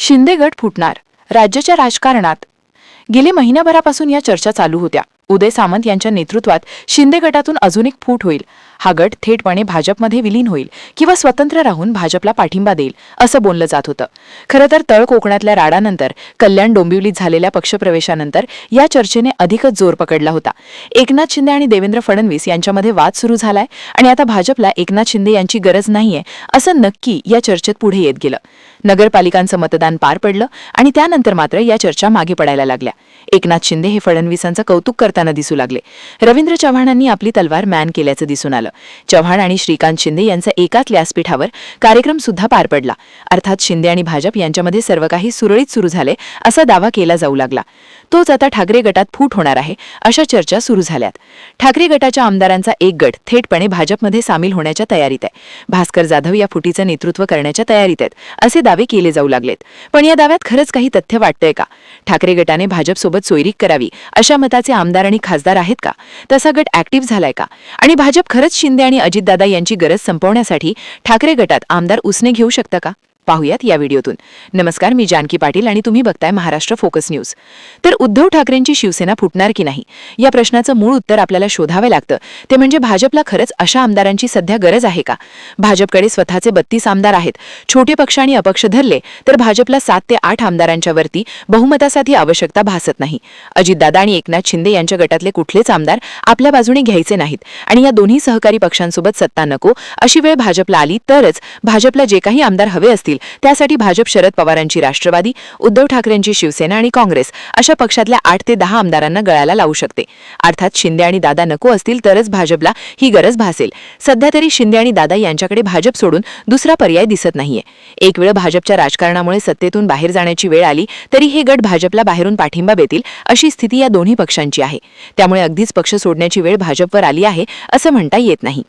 शिंदे गट फुटणार राज्याच्या राजकारणात गेले महिनाभरापासून या चर्चा चालू होत्या. उदय सामंत यांच्या नेतृत्वात शिंदे गटातून अजून एक फूट होईल. हा गट थेटपणे भाजपमध्ये विलीन होईल किंवा स्वतंत्र राहून भाजपला पाठिंबा देईल असं बोललं जात होतं. खरं तर तळ कोकणातल्या राडानंतर कल्याण डोंबिवलीत झालेल्या पक्षप्रवेशानंतर या चर्चेने अधिकच जोर पकडला होता. एकनाथ शिंदे आणि देवेंद्र फडणवीस यांच्यामध्ये वाद सुरू झालाय आणि आता भाजपला एकनाथ शिंदे यांची गरज नाहीये असं नक्की या चर्चेत पुढे येत गेलं. नगरपालिकांचं मतदान पार पडलं आणि त्यानंतर मात्र या चर्चा मागे पडायला लागल्या. एकनाथ शिंदे हे फडणवीसांचं कौतुक करताना दिसू लागले. रवींद्र चव्हाणांनी आपली तलवार मॅन केल्याचं दिसून आलं. चव्हाण आणि श्रीकांत शिंदे यांचा एकाच व्यासपीठावर कार्यक्रम सुद्धा पार पडला. अर्थात शिंदे आणि भाजप यांच्यामध्ये सर्व काही सुरळीत सुरू झाले असा दावा केला जाऊ लागला. तोच आता ठाकरे गटात फूट होणार आहे अशा चर्चा सुरू झाल्यात. ठाकरे गटाच्या आमदारांचा एक गट थेटपणे भाजपमध्ये सामील होण्याच्या तयारीत आहे. भास्कर जाधव या फुटीचं नेतृत्व करण्याच्या तयारीत आहेत असे दावे केले जाऊ लागलेत. पण या दाव्यात खरंच काही तथ्य वाटतंय का? ठाकरे गटाने भाजपसोबत सोयरीक करावी अशा मताचे आमदार आणि खासदार आहेत का? तसा गट ऍक्टिव्ह झालाय का? आणि भाजप खरंच शिंदे आणि अजितदादा यांची गरज संपवण्यासाठी ठाकरे गटात आमदार उसने घेऊ शकतं का? पाहुयात या व्हिडिओतून. नमस्कार, मी जानकी पाटील आणि तुम्ही बघताय महाराष्ट्र फोकस न्यूज. तर उद्धव ठाकरेंची शिवसेना फुटणार की नाही या प्रश्नाचं मूळ उत्तर आपल्याला शोधावे लागतं. ते म्हणजे भाजपला खरंच अशा आमदारांची सध्या गरज आहे का? भाजपकडे स्वतःचे 32 आमदार आहेत. छोटे पक्ष आणि अपक्ष धरले तर भाजपला 7 ते 8 आमदारांच्या वरती बहुमतासाठी आवश्यकता भासत नाही. अजितदादा आणि एकनाथ शिंदे यांच्या गटातले कुठलेच आमदार आपल्या बाजूने घ्यायचे नाहीत आणि या दोन्ही सहकारी पक्षांसोबत सत्ता नको अशी वेळ भाजपला आली तरच भाजपला जे काही आमदार हवे असतील त्यासाठी भाजप शरद पवारांची राष्ट्रवादी, उद्धव ठाकरेंची शिवसेना आणि काँग्रेस अशा पक्षातल्या 8 ते 10 आमदारांना गळाला लावू शकते. अर्थात शिंदे आणि दादा नको असतील तरच भाजपला ही गरज भासेल. सध्या तरी शिंदे आणि दादा यांच्याकडे भाजप सोडून दुसरा पर्याय दिसत नाहीये. एक वेळ भाजपच्या राजकारणामुळे सत्तेतून बाहेर जाण्याची वेळ आली तरी हे गट भाजपला बाहेरून पाठिंबा देतील अशी स्थिती या दोन्ही पक्षांची आहे. त्यामुळे अगदीच पक्ष सोडण्याची वेळ भाजपवर आली आहे असं म्हणता येत नाही.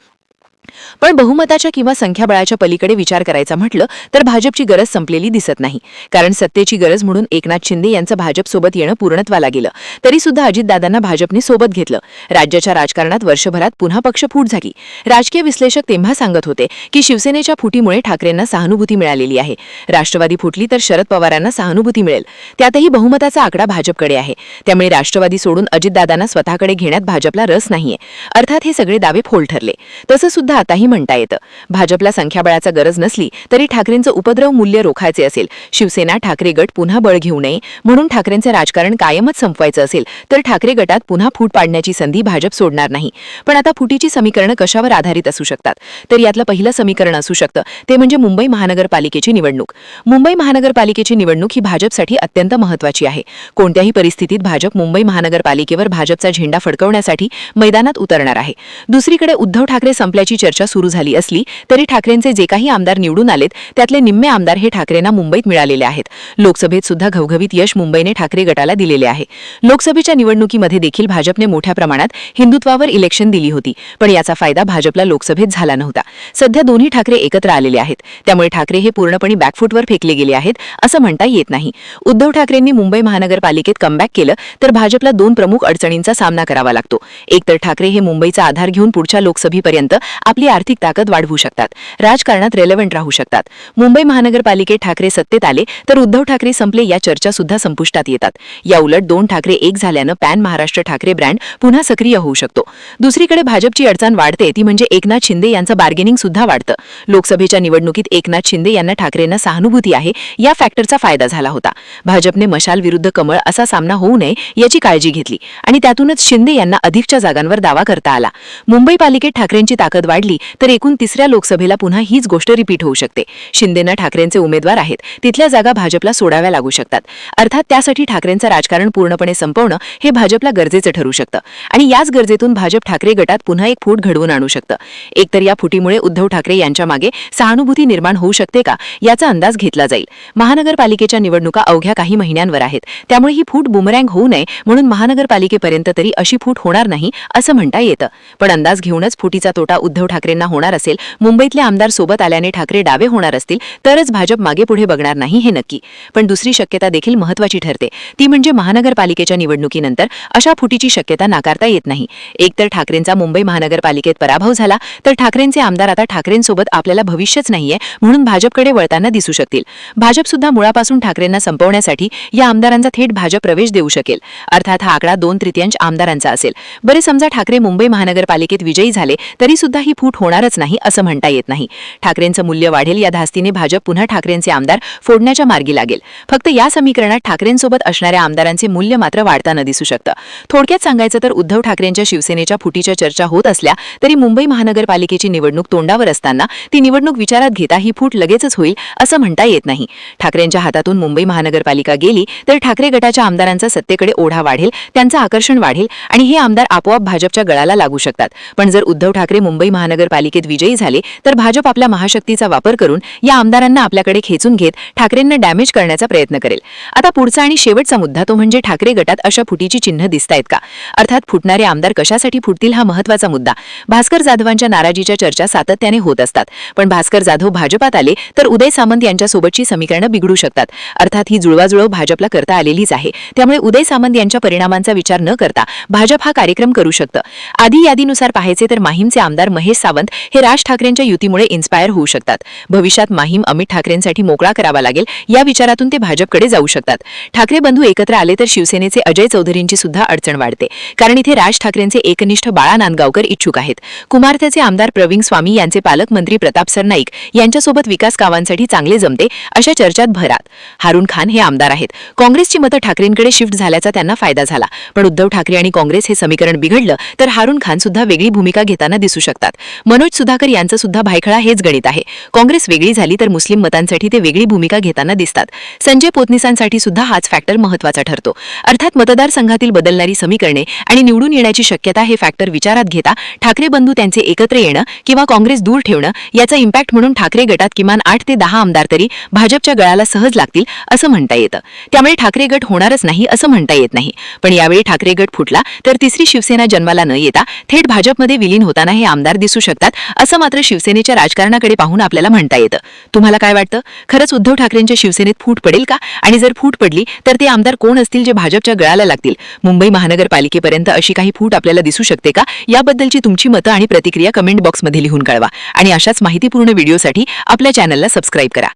पण बहुमताच्या किंवा संख्याबळाच्या पलीकडे विचार करायचा म्हटलं तर भाजपची गरज संपलेली दिसत नाही. कारण सत्तेची गरज म्हणून एकनाथ शिंदे यांचं भाजपसोबत येणं पूर्णत्वाला गेलं तरी सुद्धा अजितदादांना भाजपने सोबत घेतलं. राज्याच्या राजकारणात वर्षभरात पुन्हा पक्ष फूट झाली. राजकीय विश्लेषक तेव्हा सांगत होते की शिवसेनेच्या फुटीमुळे ठाकरेंना सहानुभूती मिळालेली आहे. राष्ट्रवादी फुटली तर शरद पवारांना सहानुभूती मिळेल. त्यातही बहुमताचा आकडा भाजपकडे आहे. त्यामुळे राष्ट्रवादी सोडून अजितदादांना स्वतःकडे घेण्यात भाजपला रस नाहीये. अर्थात हे सगळे दावे फोल ठरले. तसं सुद्धा आताही म्हणता येतं. भाजपला संख्याबळाचा गरज नसली तरी ठाकरेंचं उपद्रव मूल्य रोखायचे असेल, शिवसेना ठाकरे गट पुन्हा बळ घेऊ नये म्हणून ठाकरेंचे राजकारण कायमच संपवायचं असेल तर ठाकरे गटात पुन्हा फूट पाडण्याची संधी भाजप सोडणार नाही. पण आता फुटीची समीकरणं कशावर आधारित असू शकतात? तर यातलं पहिलं समीकरण असू शकतं ते म्हणजे मुंबई महानगरपालिकेची निवडणूक. मुंबई महानगरपालिकेची निवडणूक ही भाजपसाठी अत्यंत महत्त्वाची आहे. कोणत्याही परिस्थितीत भाजप मुंबई महानगरपालिकेवर भाजपचा झेंडा फडकवण्यासाठी मैदानात उतरणार आहे. दुसरीकडे उद्धव ठाकरे संपल्याची चर्चा सुरू झाली असली तरी ठाकरेंचे जे काही आमदार निवडून आलेत त्यातले निम्मे आमदार हे ठाकरेंना मुंबईत मिळालेले आहेत. लोकसभेत सुद्धा घवघवीत यश मुंबईने ठाकरे गटाला दिलेले आहे. लोकसभेच्या निवडणुकीमध्ये देखील भाजपने मोठ्या प्रमाणात हिंदुत्वावर इलेक्शन दिली होती. पण याचा फायदा भाजपला लोकसभेत झाला नव्हता. सध्या दोन्ही ठाकरे एकत्र आलेले आहेत. त्यामुळे ठाकरे हे पूर्णपणे बॅकफूटवर फेकले गेले आहेत असं म्हणता येत नाही. उद्धव ठाकरेंनी मुंबई महानगरपालिकेत कमबॅक केलं तर भाजपला 2 प्रमुख अडचणींचा सामना करावा लागतो. एकतर ठाकरे हे मुंबईचा आधार घेऊन पुढच्या लोकसभेपर्यंत आपली आर्थिक ताकद वाढवू शकतात, राजकारणात रेलेव्हंट राहू शकतात. मुंबई महानगरपालिकेत ठाकरे सत्तेत आले तर उद्धव ठाकरे संपले या चर्चा सुद्धा संपुष्टात येतात. या उलट 2 ठाकरे एक झाल्यानं पॅन महाराष्ट्र ठाकरे ब्रँड पुन्हा सक्रिय होऊ शकतो. दुसरीकडे भाजपची अडचण वाढते ती म्हणजे एकनाथ शिंदे यांचं बार्गेनिंग सुद्धा वाढतं. लोकसभेच्या निवडणुकीत एकनाथ शिंदे यांना ठाकरेंना सहानुभूती आहे या फॅक्टरचा फायदा झाला होता. भाजपने मशाल विरुद्ध कमळ असा सामना होऊ नये याची काळजी घेतली आणि त्यातूनच शिंदे यांना अधिकच्या जागांवर दावा करता आला. मुंबई पालिकेत ठाकरेंची ताकद वाढली तर एकूण 3ऱ्या लोकसभेला पुन्हा हीच गोष्ट रिपीट होऊ शकते. शिंदेना ठाकरेंचे उमेदवार आहेत, तिथल्या जागा भाजपला सोडाव्या लागू शकतात. अर्थात त्यासाठी ठाकरेंचं राजकारण पूर्णपणे संपवणं हे भाजपला गरजेचं ठरू शकतं आणि याच गरजेतून भाजप ठाकरे गटात पुन्हा एक फूट घडवून आणू शकतं. एकतर या फुटीमुळे उद्धव ठाकरे यांच्या मागे सहानुभूती निर्माण होऊ शकते का याचा अंदाज घेतला जाईल. महानगरपालिकेच्या निवडणुका अवघ्या काही महिन्यांवर आहेत. त्यामुळे ही फूट बुमरँग होऊ नये म्हणून महानगरपालिकेपर्यंत तरी अशी फूट होणार नाही असं म्हणता येतं. पण अंदाज घेऊनच फुटीचा तोटा उद्धव ठाकरेंना होणार असेल, मुंबईतले आमदार सोबत आल्याने ठाकरे डावे होणार असतील, तरच भाजप मागे पुढे बघणार नाही हे नक्की. पण दुसरी शक्यता देखील महत्त्वाची ठरते, ती म्हणजे महानगरपालिकेच्या निवडणुकीनंतर अशा फुटीची शक्यता नाकारता येत नाही. एकतर ठाकरेंचा मुंबई महानगरपालिकेत पराभव झाला तर ठाकरेंचे आमदार आता ठाकरेंसोबत आपल्याला भविष्यच नाहीये म्हणून भाजपकडे वळताना दिसू शकतील. भाजप सुद्धा मुळापासून ठाकरेंना संपवण्यासाठी या आमदारांचा थेट भाजप प्रवेश देऊ शकेल. अर्थात हा आकडा 2/3 आमदारांचा असेल. बरे समजा ठाकरे मुंबई महानगरपालिकेत विजयी झाले तरी सुद्धा ही फूट होणारच नाही असं म्हणता येत नाही. ठाकरेंचं मूल्य वाढेल या धास्तीने भाजप पुन्हा ठाकरेंचे आमदार फोडण्याच्या मार्गी लागेल. फक्त या समीकरणात ठाकरेंसोबत असणाऱ्या आमदारांचे मूल्य मात्र वाढताना दिसू शकतं. थोडक्यात सांगायचं तर उद्धव ठाकरेंच्या शिवसेनेच्या फुटीच्या चर्चा होत असल्या तरी मुंबई महानगरपालिकेची निवडणूक तोंडावर असताना ती निवडणूक विचारात घेता ही फूट लगेचच होईल असं म्हणता येत नाही. ठाकरेंच्या हातातून मुंबई महानगरपालिका गेली तर ठाकरे गटाच्या आमदारांचा सत्तेकडे ओढा वाढेल, त्यांचं आकर्षण वाढेल आणि हे आमदार आपोआप भाजपच्या गळाला लागू शकतात. पण जर उद्धव ठाकरे मुंबई महानगरपालिकेत विजयी झाले तर भाजप आपल्या महाशक्तीचा वापर करून या आमदारांना आपल्याकडे खेचून घेत ठाकरेंना डॅमेज करण्याचा प्रयत्न करेल. आता पुढचा आणि शेवटचा मुद्दा तो म्हणजे ठाकरे गटात अशा फुटीची चिन्ह दिसतायत का? अर्थात फुटणारे आमदार कशासाठी फुटतील हा महत्त्वाचा मुद्दा. भास्कर जाधवांच्या नाराजीच्या चर्चा सातत्याने होत असतात. पण भास्कर जाधव भाजपात आले तर उदय सामंत यांच्यासोबतची समीकरणं बिघडू शकतात. अर्थात ही जुळवाजुळव भाजपला करता आलेलीच आहे. त्यामुळे उदय सामंत यांच्या परिणामांचा विचार न करता भाजप हा कार्यक्रम करू शकतं. आधी यादीनुसार पाहायचे तर माहीमचे आमदार महेश सावंत हे राज ठाकरेंच्या युतीमुळे इन्स्पायर होऊ शकतात. भविष्यात माहीम अमित ठाकरेंसाठी मोकळा करावा लागेल या विचारातून ते भाजपकडे जाऊ शकतात. ठाकरे बंधू एकत्र आले तर शिवसेनेचे अजय चौधरींची सुद्धा अडचण वाढते. कारण इथे राज ठाकरेंचे एकनिष्ठ बाळा नांदगावकर इच्छुक आहेत. कुमारथ्याचे आमदार प्रवीण स्वामी यांचे पालकमंत्री प्रताप सरनाईक यांच्यासोबत विकास कामांसाठी चांगले जमते अशा चर्चात भरात. हारून खान हे आमदार आहेत. काँग्रेसची मतं ठाकरेंकडे शिफ्ट झाल्याचा त्यांना फायदा झाला. पण उद्धव ठाकरे आणि काँग्रेस हे समीकरण बिघडलं तर हारून खान सुद्धा वेगळी भूमिका घेताना दिसू शकतात. मनोज सुधाकर यांचं सुद्धा भायखळा हेच गणित आहे. काँग्रेस वेगळी झाली तर मुस्लिम मतांसाठी ते वेगळी भूमिका घेताना दिसतात. संजय पोतनीसांसाठी सुद्धा हाच फॅक्टर महत्त्वाचा ठरतो. अर्थात मतदारसंघातील बदलणारी समीकरणे आणि निवडून येण्याची शक्यता हे फॅक्टर विचारात घेता ठाकरे बंधू त्यांचे एकत्र येणं किंवा काँग्रेस दूर ठेवणं याचा इम्पॅक्ट म्हणून ठाकरे गटात किमान 8 ते 10 आमदार तरी भाजपच्या गळाला सहज लागतील असं म्हणता येतं. त्यामुळे ठाकरे गट होणारच नाही असं म्हणता येत नाही. पण यावेळी ठाकरे गट फुटला तर तिसरी शिवसेना जन्माला न येता थेट भाजपमध्ये विलीन होताना हे आमदार दिसू शकतात असं मात्र शिवसेनेच्या राजकारणाकडे पाहून आपल्याला म्हणता येतं. तुम्हाला काय वाटतं? खरंच उद्धव ठाकरेंच्या शिवसेनेत फूट पडेल का? आणि जर फूट पडली तर ते आमदार कोण असतील जे भाजपच्या गळाला लागतील? मुंबई महानगरपालिकेपर्यंत अशी काही फूट आपल्याला दिसू शकते का? याबद्दलची तुमची मतं आणि प्रतिक्रिया कमेंट बॉक्समध्ये लिहून कळवा. आणि अशाच माहितीपूर्ण व्हिडिओसाठी आपल्या चॅनलला सबस्क्राईब करा.